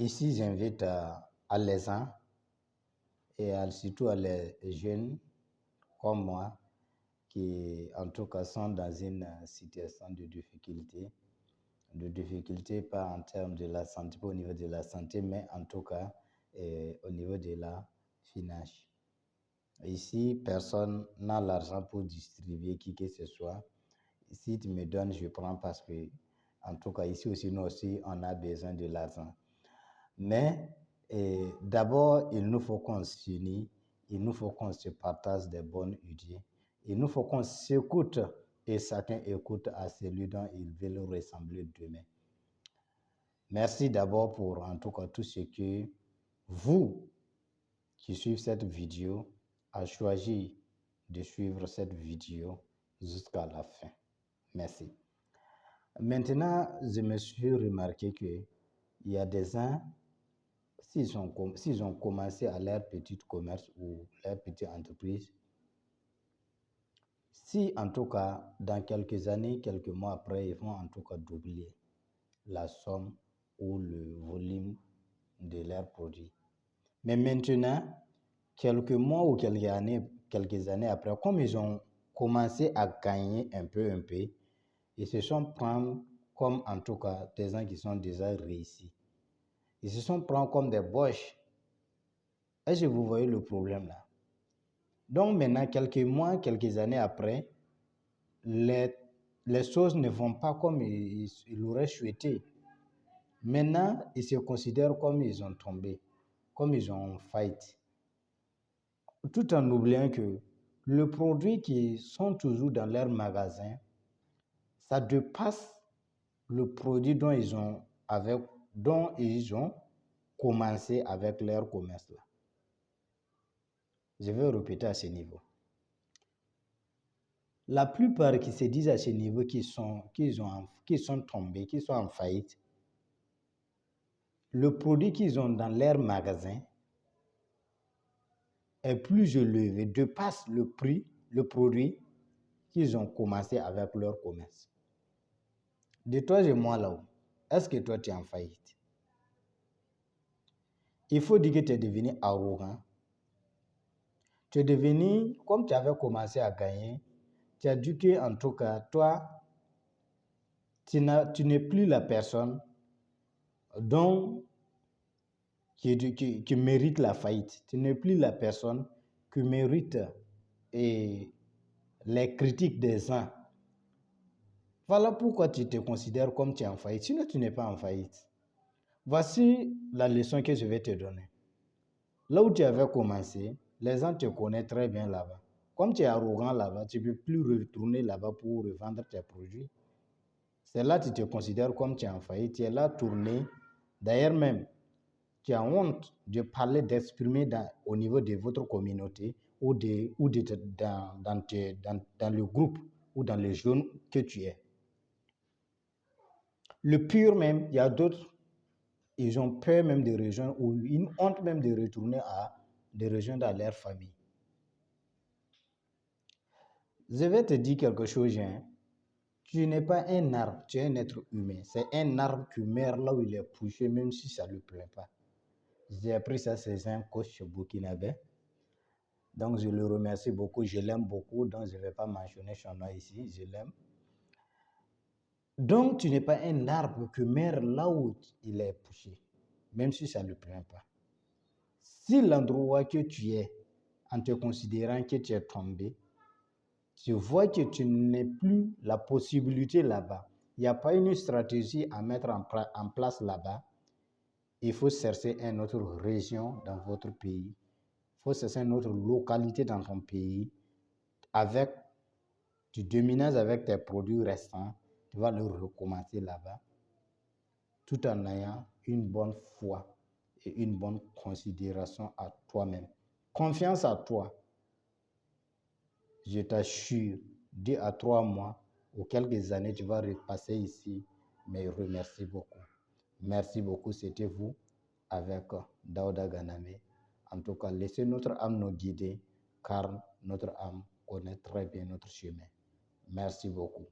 Ici, j'invite à les uns et surtout à les jeunes comme moi qui, en tout cas, sont dans une situation de difficulté pas en termes de la santé, pas au niveau de la santé, mais en tout cas au niveau de la finance. Ici, personne n'a l'argent pour distribuer qui que ce soit. Si tu me donnes, je prends parce que, en tout cas, ici aussi, nous aussi, on a besoin de l'argent. Mais d'abord, il nous faut qu'on s'unisse, il nous faut qu'on se partage des bonnes idées, il nous faut qu'on s'écoute et chacun écoute à celui dont il veut le ressembler demain. Merci d'abord pour, en tout cas, tout ce que vous qui suivez cette vidéo avez choisi de suivre cette vidéo jusqu'à la fin. Merci. Maintenant, je me suis remarqué qu'il y a des gens, s'ils ont commencé à leur petit commerce ou leur petite entreprise, si en tout cas, dans quelques années, quelques mois après, ils vont en tout cas doubler la somme ou le volume de leurs produits. Mais maintenant, quelques mois ou quelques années après, comme ils ont commencé à gagner un peu, ils se sont pris comme en tout cas des gens qui sont déjà réussis. Ils se sont pris comme des boches. Est-ce que vous voyez le problème là? Donc maintenant, quelques mois, quelques années après, les choses ne vont pas comme ils l'auraient souhaité. Maintenant, ils se considèrent comme ils ont tombé, comme ils ont failli. Tout en oubliant que le produit qui sont toujours dans leur magasin, ça dépasse le produit dont ils ont commencé avec leur commerce là. Je vais répéter à ce niveau. La plupart qui se disent à ce niveau qui sont tombés, qui sont en faillite, le produit qu'ils ont dans leur magasin est plus élevé, dépasse le prix, le produit qu'ils ont commencé avec leur commerce. De toi et moi là-haut, est-ce que toi tu es en faillite? Il faut dire que tu es devenu arrogant. Tu es devenu, comme tu avais commencé à gagner, tu as dit que en tout cas, toi, tu n'es plus la personne qui mérite la faillite. Tu n'es plus la personne qui mérite les critiques des uns. Voilà pourquoi tu te considères comme tu es en faillite. Sinon, tu n'es pas en faillite. Voici la leçon que je vais te donner. Là où tu avais commencé, les gens te connaissent très bien là-bas. Comme tu es arrogant là-bas, tu ne peux plus retourner là-bas pour revendre tes produits. C'est là que tu te considères comme tu es en faillite. Tu es là tourné. D'ailleurs même, tu as honte de parler, d'exprimer au niveau de votre communauté ou dans le groupe ou dans les jeunes que tu es. Le pire même, il y a d'autres, ils ont peur même de rejoindre ou une honte même de retourner de rejoindre leur famille. Je vais te dire quelque chose, hein. Tu n'es pas un arbre, tu es un être humain. C'est un arbre qui meurt là où il est poussé, même si ça ne lui plaît pas. J'ai appris ça chez un coach burkinabé. Donc je le remercie beaucoup, je l'aime beaucoup, donc je ne vais pas mentionner son nom ici, je l'aime. Donc tu n'es pas un arbre qui meurt là où il est poussé, même si ça ne lui plaît pas. Si l'endroit que tu es, en te considérant que tu es tombé, tu vois que tu n'as plus la possibilité là-bas, il n'y a pas une stratégie à mettre en place là-bas, il faut chercher une autre région dans votre pays, il faut chercher une autre localité dans ton pays, tu déménages avec tes produits restants, tu vas le recommencer là-bas, tout en ayant une bonne foi et une bonne considération à toi-même. Confiance à toi. Je t'assure, 2 à 3 mois ou quelques années, tu vas repasser ici, mais remercie beaucoup. Merci beaucoup, c'était vous avec Daouda Ganame. En tout cas, laissez notre âme nous guider, car notre âme connaît très bien notre chemin. Merci beaucoup.